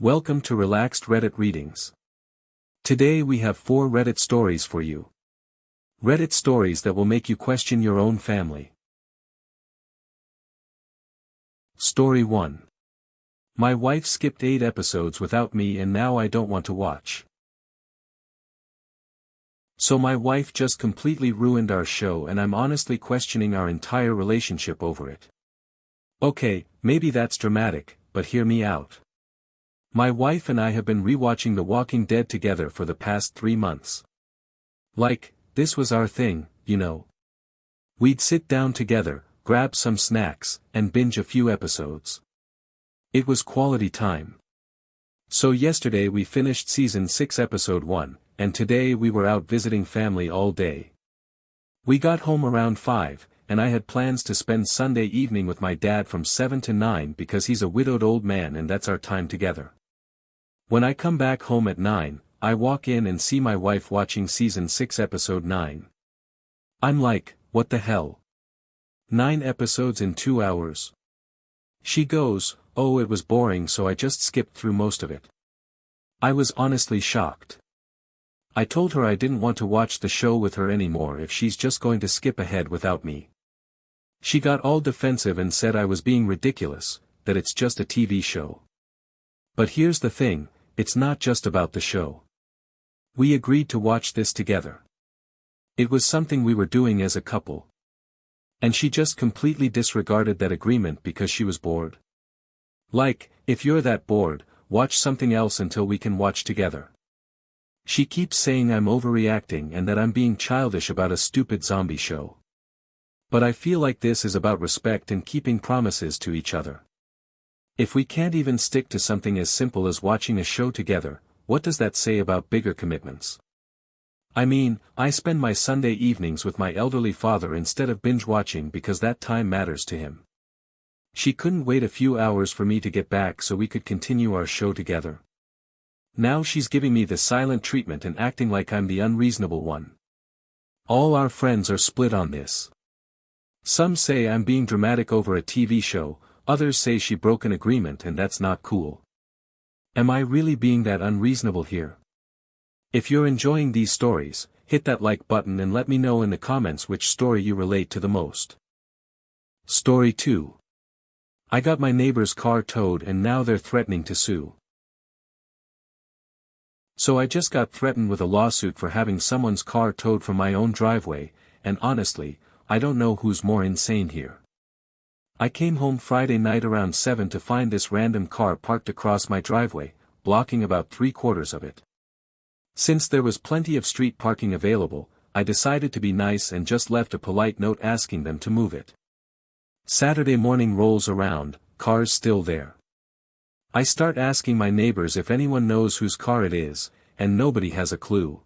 Welcome to Relaxed Reddit Readings. Today we have 4 Reddit stories for you. Reddit stories that will make you question your own family. Story 1. My wife skipped 8 episodes without me and now I don't want to watch. So my wife just completely ruined our show and I'm honestly questioning our entire relationship over it. Okay, maybe that's dramatic, but hear me out. My wife and I have been rewatching The Walking Dead together for the past 3 months. This was our thing, you know. We'd sit down together, grab some snacks, and binge a few episodes. It was quality time. So yesterday we finished season 6 episode 1, and today we were out visiting family all day. We got home around 5, and I had plans to spend Sunday evening with my dad from 7 to 9 because he's a widowed old man and that's our time together. When I come back home at 9, I walk in and see my wife watching season 6 episode 9. I'm like, what the hell? 9 episodes in 2 hours? She goes, oh, it was boring so I just skipped through most of it. I was honestly shocked. I told her I didn't want to watch the show with her anymore if she's just going to skip ahead without me. She got all defensive and said I was being ridiculous, that it's just a TV show. But here's the thing, it's not just about the show. We agreed to watch this together. It was something we were doing as a couple. And she just completely disregarded that agreement because she was bored. If you're that bored, watch something else until we can watch together. She keeps saying I'm overreacting and that I'm being childish about a stupid zombie show. But I feel like this is about respect and keeping promises to each other. If we can't even stick to something as simple as watching a show together, what does that say about bigger commitments? I mean, I spend my Sunday evenings with my elderly father instead of binge watching because that time matters to him. She couldn't wait a few hours for me to get back so we could continue our show together. Now she's giving me the silent treatment and acting like I'm the unreasonable one. All our friends are split on this. Some say I'm being dramatic over a TV show, others say she broke an agreement and that's not cool. Am I really being that unreasonable here? If you're enjoying these stories, hit that like button and let me know in the comments which story you relate to the most. Story 2. I got my neighbor's car towed and now they're threatening to sue. So I just got threatened with a lawsuit for having someone's car towed from my own driveway, and honestly, I don't know who's more insane here. I came home Friday night around 7 to find this random car parked across my driveway, blocking about 3/4 of it. Since there was plenty of street parking available, I decided to be nice and just left a polite note asking them to move it. Saturday morning rolls around, car's still there. I start asking my neighbors if anyone knows whose car it is, and nobody has a clue.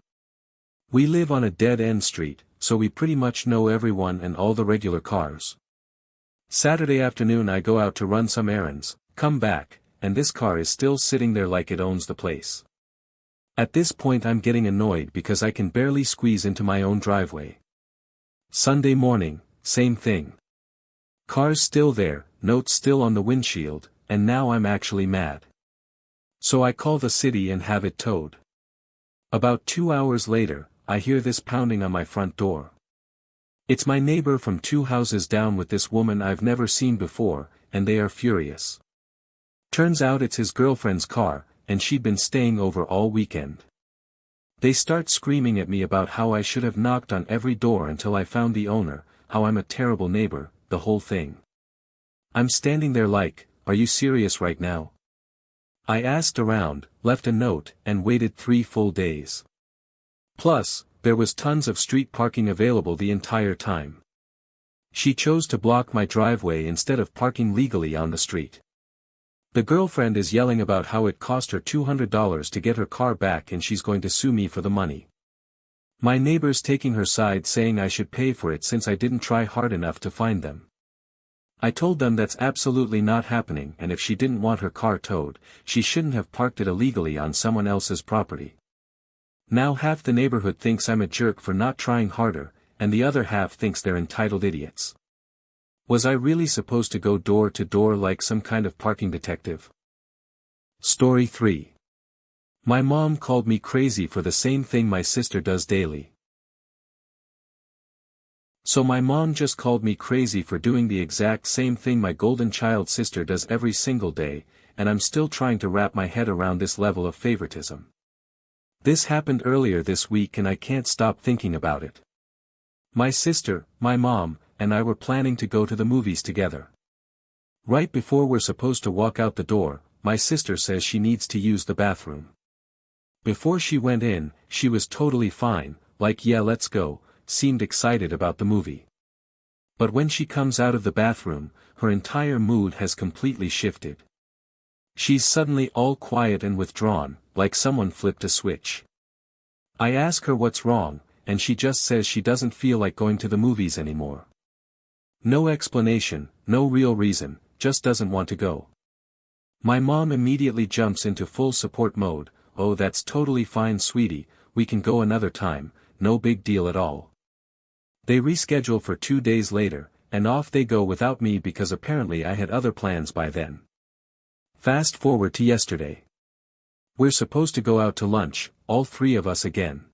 We live on a dead-end street, so we pretty much know everyone and all the regular cars. Saturday afternoon I go out to run some errands, come back, and this car is still sitting there like it owns the place. At this point I'm getting annoyed because I can barely squeeze into my own driveway. Sunday morning, same thing. Car's still there, notes still on the windshield, and now I'm actually mad. So I call the city and have it towed. About 2 hours later, I hear this pounding on my front door. It's my neighbor from 2 houses down with this woman I've never seen before, and they are furious. Turns out it's his girlfriend's car, and she'd been staying over all weekend. They start screaming at me about how I should have knocked on every door until I found the owner, how I'm a terrible neighbor, the whole thing. I'm standing there like, are you serious right now? I asked around, left a note, and waited 3 full days. Plus, there was tons of street parking available the entire time. She chose to block my driveway instead of parking legally on the street. The girlfriend is yelling about how it cost her $200 to get her car back and she's going to sue me for the money. My neighbor's taking her side saying I should pay for it since I didn't try hard enough to find them. I told them that's absolutely not happening and if she didn't want her car towed, she shouldn't have parked it illegally on someone else's property. Now half the neighborhood thinks I'm a jerk for not trying harder, and the other half thinks they're entitled idiots. Was I really supposed to go door to door like some kind of parking detective? Story 3. My mom called me crazy for the same thing my sister does daily. So my mom just called me crazy for doing the exact same thing my golden child sister does every single day, and I'm still trying to wrap my head around this level of favoritism. This happened earlier this week and I can't stop thinking about it. My sister, my mom, and I were planning to go to the movies together. Right before we're supposed to walk out the door, my sister says she needs to use the bathroom. Before she went in, she was totally fine, like yeah let's go, seemed excited about the movie. But when she comes out of the bathroom, her entire mood has completely shifted. She's suddenly all quiet and withdrawn, like someone flipped a switch. I ask her what's wrong, and she just says she doesn't feel like going to the movies anymore. No explanation, no real reason, just doesn't want to go. My mom immediately jumps into full support mode. Oh, that's totally fine sweetie, we can go another time, no big deal at all. They reschedule for 2 days later, and off they go without me because apparently I had other plans by then. Fast forward to yesterday. We're supposed to go out to lunch, all three of us again.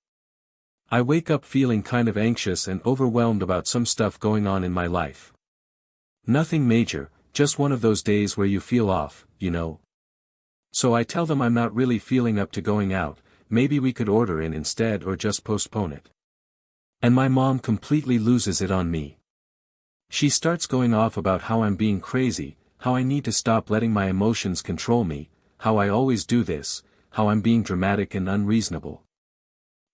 I wake up feeling kind of anxious and overwhelmed about some stuff going on in my life. Nothing major, just one of those days where you feel off, you know. So I tell them I'm not really feeling up to going out, maybe we could order in instead or just postpone it. And my mom completely loses it on me. She starts going off about how I'm being crazy, how I need to stop letting my emotions control me, how I always do this, how I'm being dramatic and unreasonable.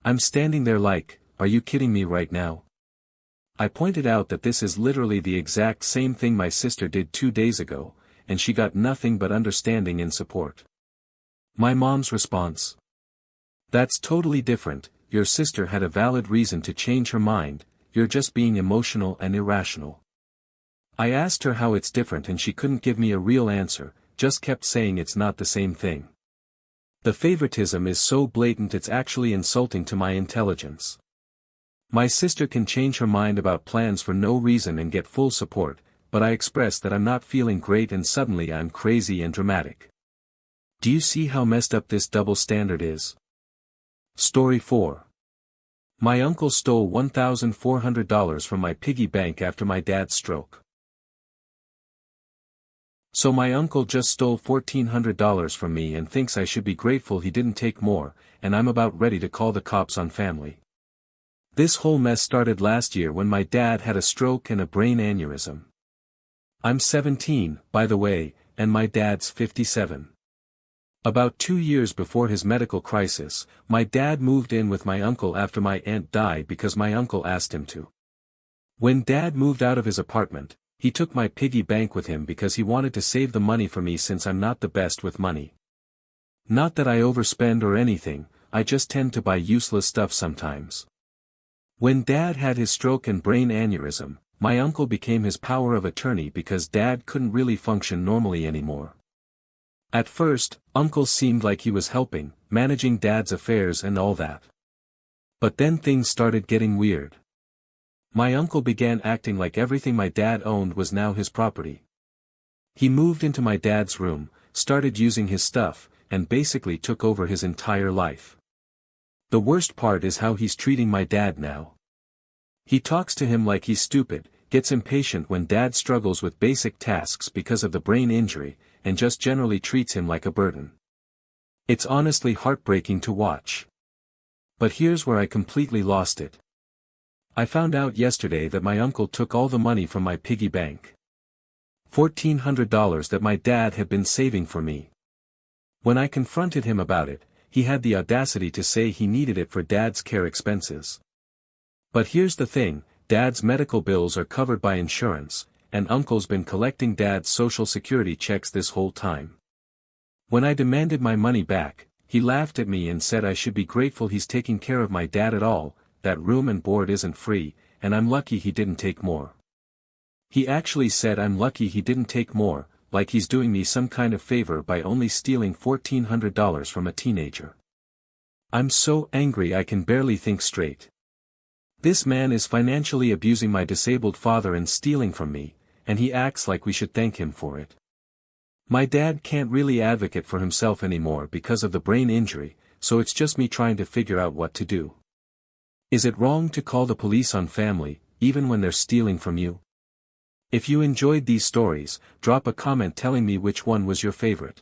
I'm standing there like, are you kidding me right now? I pointed out that this is literally the exact same thing my sister did 2 days ago, and she got nothing but understanding and support. My mom's response: that's totally different, your sister had a valid reason to change her mind, you're just being emotional and irrational. I asked her how it's different and she couldn't give me a real answer, just kept saying it's not the same thing. The favoritism is so blatant it's actually insulting to my intelligence. My sister can change her mind about plans for no reason and get full support, but I express that I'm not feeling great and suddenly I'm crazy and dramatic. Do you see how messed up this double standard is? Story 4. My uncle stole $1,400 from my piggy bank after my dad's stroke. So my uncle just stole $1,400 from me and thinks I should be grateful he didn't take more, and I'm about ready to call the cops on family. This whole mess started last year when my dad had a stroke and a brain aneurysm. I'm 17, by the way, and my dad's 57. About 2 years before his medical crisis, my dad moved in with my uncle after my aunt died because my uncle asked him to. When Dad moved out of his apartment, he took my piggy bank with him because he wanted to save the money for me since I'm not the best with money. Not that I overspend or anything, I just tend to buy useless stuff sometimes. When Dad had his stroke and brain aneurysm, my uncle became his power of attorney because Dad couldn't really function normally anymore. At first, Uncle seemed like he was helping, managing Dad's affairs and all that. But then things started getting weird. My uncle began acting like everything my dad owned was now his property. He moved into my dad's room, started using his stuff, and basically took over his entire life. The worst part is how he's treating my dad now. He talks to him like he's stupid, gets impatient when Dad struggles with basic tasks because of the brain injury, and just generally treats him like a burden. It's honestly heartbreaking to watch. But here's where I completely lost it. I found out yesterday that my uncle took all the money from my piggy bank. $1,400 that my dad had been saving for me. When I confronted him about it, he had the audacity to say he needed it for Dad's care expenses. But here's the thing, Dad's medical bills are covered by insurance, and Uncle's been collecting Dad's social security checks this whole time. When I demanded my money back, he laughed at me and said I should be grateful he's taking care of my dad at all, that room and board isn't free, and I'm lucky he didn't take more. He actually said I'm lucky he didn't take more, like he's doing me some kind of favor by only stealing $1,400 from a teenager. I'm so angry I can barely think straight. This man is financially abusing my disabled father and stealing from me, and he acts like we should thank him for it. My dad can't really advocate for himself anymore because of the brain injury, so it's just me trying to figure out what to do. Is it wrong to call the police on family, even when they're stealing from you? If you enjoyed these stories, drop a comment telling me which one was your favorite.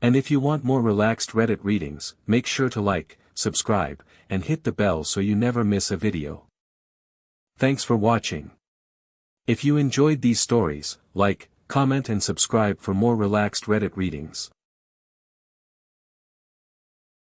And if you want more relaxed Reddit readings, make sure to like, subscribe, and hit the bell so you never miss a video. Thanks for watching. If you enjoyed these stories, like, comment and subscribe for more relaxed Reddit readings.